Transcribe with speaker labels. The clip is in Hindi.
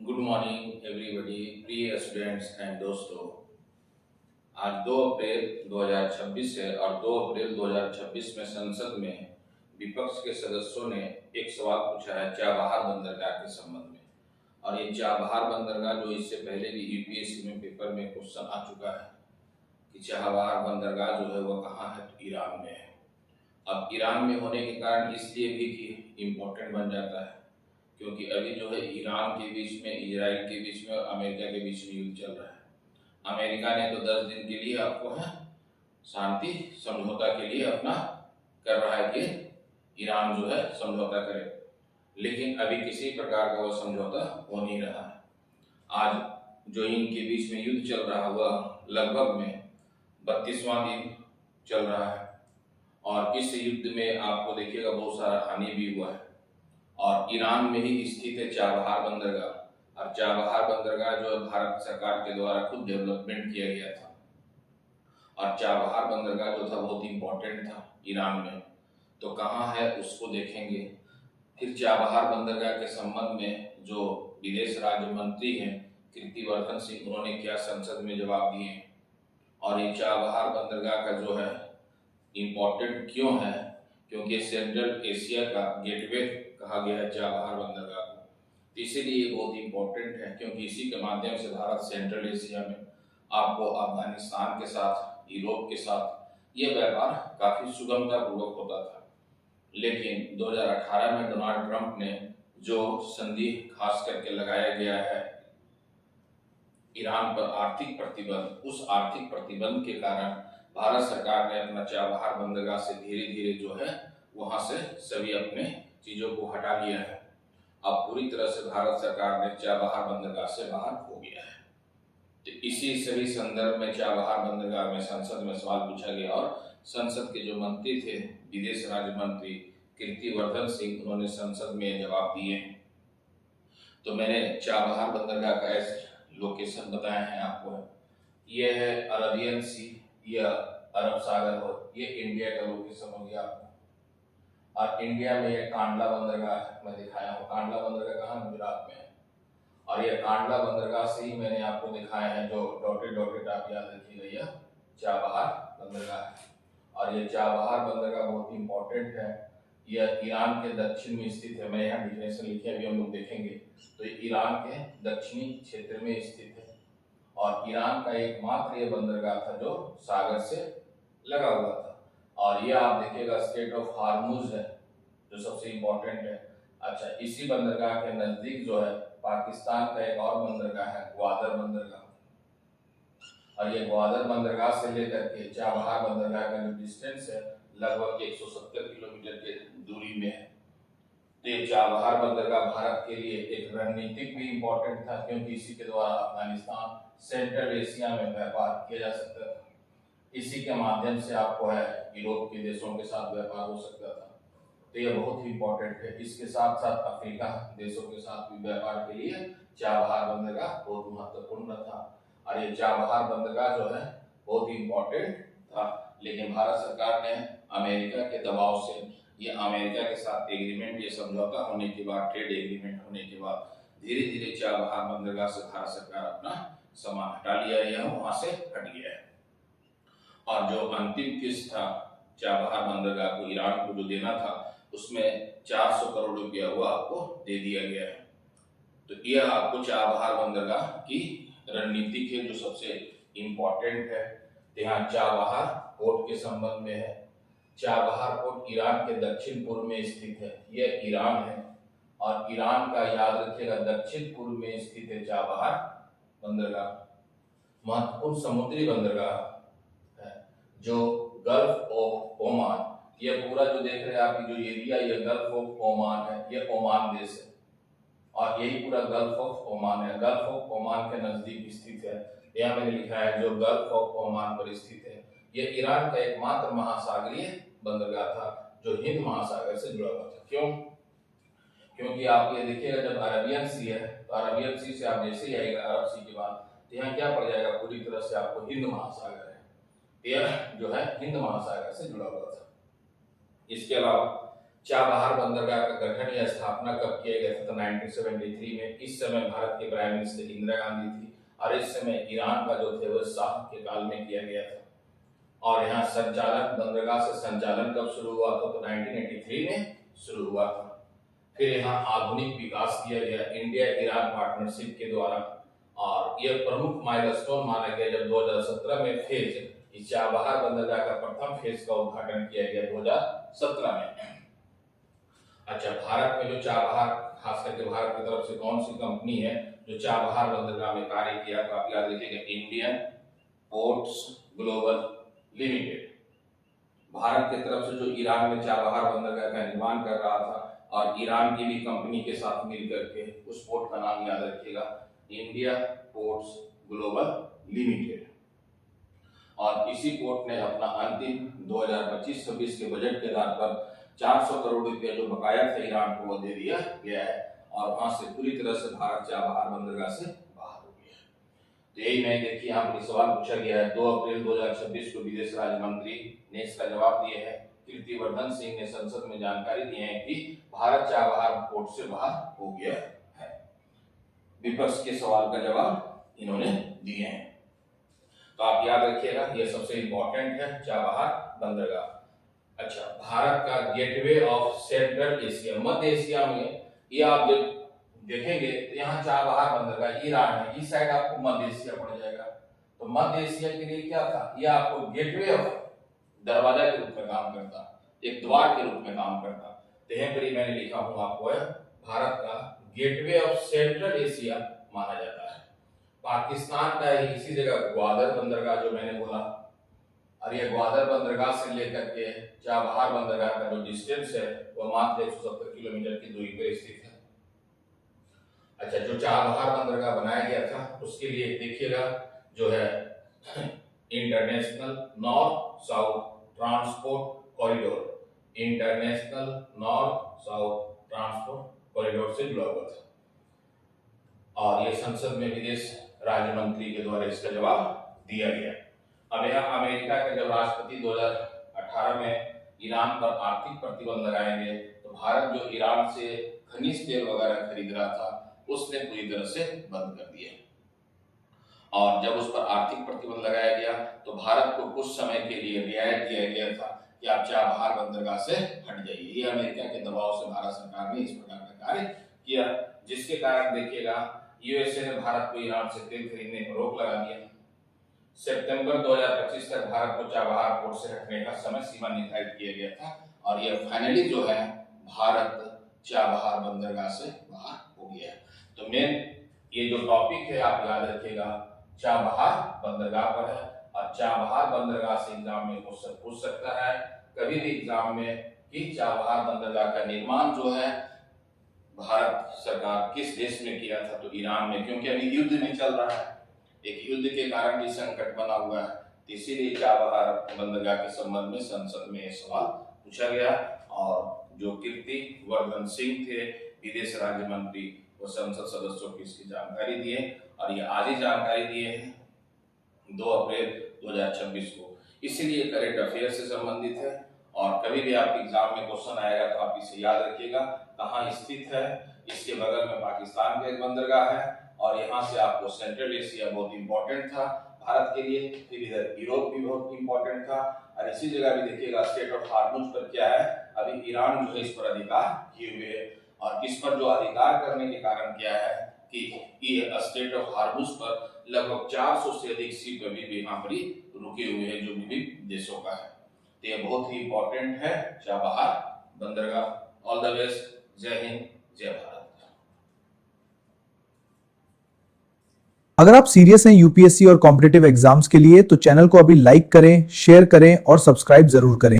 Speaker 1: गुड मॉर्निंग एवरीबॉडी, प्रिय स्टूडेंट्स एंड दोस्तों। आज 2 अप्रैल 2026 है और 2 अप्रैल 2026 में संसद में विपक्ष के सदस्यों ने एक सवाल पूछा है चाबहार बंदरगाह के संबंध में। और ये चाबहार बंदरगाह जो इससे पहले भी यूपीएससी में पेपर में क्वेश्चन आ चुका है कि चाबहार बंदरगाह जो है वो कहाँ है, तो ईरान में है। अब ईरान में होने के कारण इसलिए भी कि इम्पोर्टेंट बन जाता है क्योंकि अभी जो है ईरान के बीच में, इजराइल के बीच में और अमेरिका के बीच में युद्ध चल रहा है। अमेरिका ने तो 10 दिन के लिए आपको है शांति समझौता के लिए अपना कर रहा है कि ईरान जो है समझौता करे, लेकिन अभी किसी प्रकार का वो समझौता हो नहीं रहा है। आज जो इनके बीच में युद्ध चल रहा हुआ लगभग में 32वां दिन चल रहा है और इस युद्ध में आपको देखिएगा बहुत सारा हानि भी हुआ है। और ईरान में ही स्थित है चाबहार बंदरगाह। और चाबहार बंदरगाह जो है भारत सरकार के द्वारा खुद डेवलपमेंट किया गया था और चाबहार बंदरगाह जो था बहुत इंपॉर्टेंट था ईरान में। तो कहाँ है उसको देखेंगे। फिर चाबहार बंदरगाह के संबंध में जो विदेश राज्य मंत्री हैं कीर्तिवर्धन सिंह, उन्होंने क्या संसद में जवाब दिए और ये चाबहार बंदरगाह का जो है इम्पोर्टेंट क्यों है, क्योंकि सेंट्रल एशिया का गेटवे कहा गया है चाबहार बंदरगाह को। तो इसीलिए ये बहुत इंपॉर्टेंट है क्योंकि इसी के माध्यम से भारत सेंट्रल एशिया में आपको अफगानिस्तान के साथ, यूरोप के साथ ये व्यापार काफी सुगमता पूर्वक होता था। लेकिन 2018 में डोनाल्ड ट्रंप ने जो संधि खास करके लगाया गया है ईरान पर आर्थिक प्रतिबंध, उस आर्थिक प्रतिबंध के कारण भारत सरकार ने अपना चाबहार बंदरगाह से धीरे धीरे जो है वहां से सभी अपने चीजों को हटा लिया है। अब पूरी तरह से भारत सरकार ने चाबहार बंदरगाह से बाहर हो गया है। तो इसी सभी संदर्भ में चाबहार बंदरगाह में संसद में सवाल पूछा गया और संसद के जो मंत्री थे विदेश राज्य मंत्री कीर्तिवर्धन सिंह, उन्होंने संसद में जवाब दिए। तो मैंने चाबहार बंदरगाह का लोकेशन बताया है आपको। ये है अरबियन सी, यह अरब सागर हो, ये इंडिया का लोकेशन हो गया आपको। और इंडिया में ये कांडला बंदरगाह मैं दिखाया हूँ। कांडला बंदरगाह कहाँ, गुजरात में है। और ये कांडला बंदरगाह से ही मैंने आपको दिखाया है जो डॉटेड डॉटेड आप याद रखिएगा, चाबहार बंदरगाह है। और ये चाबहार बंदरगाह बहुत इंपॉर्टेंट है। यह ईरान के दक्षिण में स्थित है। मैं यहाँ डिफिनेशन लिखे, अभी हम लोग देखेंगे। तो ईरान के दक्षिणी क्षेत्र में स्थित है और ईरान का एकमात्र ये बंदरगाह था जो सागर से लगा हुआ था। और ये आप देखिएगा स्टेट ऑफ हार्मुज है जो सबसे इम्पोर्टेंट है। अच्छा, इसी बंदरगाह के नजदीक जो है पाकिस्तान का एक और बंदरगाह है, ग्वादर बंदरगाह। और ये ग्वादर बंदरगाह से लेकर के चाबहार बंदरगाह का जो डिस्टेंस है लगभग 170 किलोमीटर के दूरी में है। तो ये चाबहार बंदरगाह भारत के लिए एक रणनीतिक भी इम्पोर्टेंट था क्योंकि इसी के द्वारा अफगानिस्तान, सेंट्रल एशिया में व्यापार किया जा सकता था। इसी के माध्यम से आपको है यूरोप के देशों के साथ व्यापार हो सकता था। तो ये बहुत ही इम्पोर्टेंट है। इसके साथ साथ अफ्रीका देशों के साथ भी व्यापार के लिए चाबहार बंदरगाह बहुत महत्वपूर्ण था। और ये चाबहार बंदरगाह जो है बहुत ही इम्पोर्टेंट था, लेकिन भारत सरकार ने अमेरिका के दबाव से, ये अमेरिका के साथ एग्रीमेंट, ये समझौता होने के बाद, ट्रेड एग्रीमेंट होने के बाद धीरे धीरे चाबहार बंदरगाह से भारत सरकार अपना सामान हटा लिया है या वहां से हट गया है। और जो अंतिम किस्त था चाबहार बंदरगाह को ईरान को जो देना था उसमें 400 करोड़ रुपया हुआ आपको दे दिया गया है। तो यह आपको चाबहार बंदरगाह की रणनीति के जो सबसे इम्पोर्टेंट है। तो यहाँ चाबहार पोर्ट के संबंध में है। चाबहार पोर्ट ईरान के दक्षिण पूर्व में स्थित है। यह ईरान है और ईरान का याद रखिएगा दक्षिण पूर्व में स्थित है चाबहार बंदरगाह। महत्वपूर्ण समुद्री बंदरगाह है जो गल्फ ऑफ ओमान, ये पूरा जो देख रहे हैं आप जो एरिया, ये गल्फ ऑफ ओमान है, ये ओमान देश है और यही पूरा गल्फ ऑफ ओमान है। गल्फ ऑफ ओमान के नजदीक स्थित है। यहाँ मैंने लिखा है जो गल्फ ऑफ ओमान पर स्थित है। ये ईरान का एकमात्र महासागरीय बंदरगाह था जो हिंद महासागर से जुड़ा हुआ था। क्यों? क्योंकि आप ये देखिएगा जब अरबियन सी है तो अरबियन सी से आप जैसे ही आएगा अरब सी के बाद, तो यहाँ क्या पड़ जाएगा, पूरी तरह से आपको हिंद महासागर है। यह जो है हिंद महासागर से जुड़ा हुआ था। इसके अलावा चाबहार बंदरगाह का गठन या स्थापना कब किया गया था? तो 1973 में। इस समय भारत के प्राइम मिनिस्टर इंदिरा गांधी थी और इस समय ईरान का जो थे वो शाह के काल में किया गया था। और यहाँ संचालन, बंदरगाह से संचालन कब शुरू हुआ था? तो 1983 में शुरू हुआ था। फिर यहाँ आधुनिक विकास किया गया इंडिया ईरान पार्टनरशिप के द्वारा, और यह प्रमुख माइलस्टोन माना गया जब 2017 में फेज चाबहार बंदरगाह का प्रथम फेज का उद्घाटन किया गया 2017 में। अच्छा, भारत में जो चाबहार, खास करके भारत की तरफ से कौन सी कंपनी है जो चाबहार बंदरगाह में कार्य किया? तो आप याद रखिएगा, Indian ports global limited. Bharat की तरफ से जो ईरान में चाबहार बंदरगाह का निर्माण कर रहा था, और ईरान की भी कंपनी के साथ मिलकर के, उस पोर्ट का नाम याद रखिएगा, इंडिया पोर्ट्स ग्लोबल लिमिटेड। और इसी पोर्ट ने अपना अंतिम 2025-26 के बजट के आधार पर 400 करोड़ रुपया जो बकाया था ईरान को, वो दे दिया गया है, और वहां से पूरी तरह से भारत चाबहार बंदरगाह से बाहर हो गया है। तो यही नहीं, देखिए यहाँ पर सवाल पूछा गया है, 2 अप्रैल 2026 को विदेश राज्य मंत्री ने इसका जवाब दिया है। कीर्तिवर्धन सिंह ने संसद में जानकारी दी है कि भारत चाबहार पोर्ट से बाहर हो गया है। विपक्ष के सवाल का जवाब इन्होंने दिए हैं। तो आप याद रखिएगा, ये सबसे इंपॉर्टेंट है चाबहार बंदरगाह। अच्छा, भारत का gateway of central Asia, Madhya Asia में, ये आप जब देखेंगे तो यहाँ चाबहार बंदरगाह ईरान है, इस साइड आपको मध्य एशिया पड़ जाएगा। तो मध्य एशिया के लिए क्या था? ये आपको गेटवे ऑफ, दरवाजा के रूप में काम करता, एक द्वार के रूप में काम करता। तो यहाँ पर मैंने लिखा हूँ आपको, भारत का गेटवे ऑफ सेंट्रल एशिया माना जाता है। पाकिस्तान का इसी जगह ग्वादर बंदरगाह जो मैंने बोला, और ये ग्वादर बंदरगाह से लेकर के चाबहार बंदरगाह का जो डिस्टेंस है वो मात्र 170 किलोमीटर की दूरी पर स्थित है। अच्छा, जो चाबहार बंदरगाह बनाया गया था उसके लिए देखिएगा जो है international north south transport corridor, international north south transport corridor से जुड़ा हुआ था, और ये संसद में विदेश राज्य मंत्री के द्वारा इसका जवाब दिया गया। अब यहाँ अमेरिका के जब राष्ट्रपति 2018 में ईरान पर आर्थिक प्रतिबंध लगाएंगे, तो भारत जो ईरान से खनिज तेल वगैरह खरीद रहा था उसने पूरी तरह से बंद कर दिया। और जब उस पर आर्थिक प्रतिबंध लगाया गया तो भारत को कुछ समय के लिए रियायत दिया गया था कि आप चाबहार बंदरगाह से हट जाइए। ये अमेरिका के दबाव से भारत सरकार ने इस प्रकार का कार्य किया, जिसके कारण देखिएगा यूएसए ने भारत को ईरान से तेल खरीदने पर रोक लगा दिया। सितंबर 2025 तक भारत को चाबहार पोर्ट से हटने का समय सीमा निर्धारित किया गया था, और यह फाइनली जो है भारत चाबहार बंदरगाह से बाहर हो गया। तो मेन ये जो टॉपिक है आप याद रखिएगा, चाबहार बंदरगाह पर है, और चाबहार बंदरगाह से एग्जाम में क्वेश्चन पूछ सकता है कभी भी एग्जाम में कि चाबहार बंदरगाह का निर्माण जो है भारत सरकार किस देश में किया था? तो ईरान में, क्योंकि अभी युद्ध भी चल रहा है, एक युद्ध के कारण भी संकट बना हुआ है, इसीलिए चाबहार बंदरगाह के संबंध में संसद में सवाल पूछा गया। और जो कीर्तिवर्धन सिंह थे विदेश राज्य मंत्री, वो संसद सदस्यों को इसकी जानकारी दिए, और ये आज ही जानकारी दिए हैं 2 अप्रैल 2026 को। इसीलिए करंट अफेयर से संबंधित है, और कभी भी आपके एग्जाम में क्वेश्चन आएगा तो आप इसे याद रखिएगा कहाँ स्थित है। इसके बगल में पाकिस्तान का एक बंदरगाह है, और यहाँ से आपको सेंट्रल एशिया बहुत इंपॉर्टेंट था भारत के लिए, फिर इधर यूरोप भी बहुत इंपॉर्टेंट था, और इसी जगह भी देखिएगा स्टेट ऑफ हार्मुज पर क्या है, अभी ईरान जो है इस पर अधिकार किए हुए है, और इस पर जो अधिकार करने के कारण क्या है कि ये स्टेट ऑफ हार्मुज पर लगभग 400 से अधिक शिप अभी भी यहाँ पर रुके हुए हैं जो विभिन्न देशों का है। तो ये बहुत ही इंपॉर्टेंट है चाबहार बंदरगाह। ऑल द बेस्ट, जय हिंद, जय भारत।
Speaker 2: अगर आप सीरियस हैं यूपीएससी और कॉम्पिटिटिव एग्जाम्स के लिए तो चैनल को अभी लाइक करें, शेयर करें और सब्सक्राइब जरूर करें।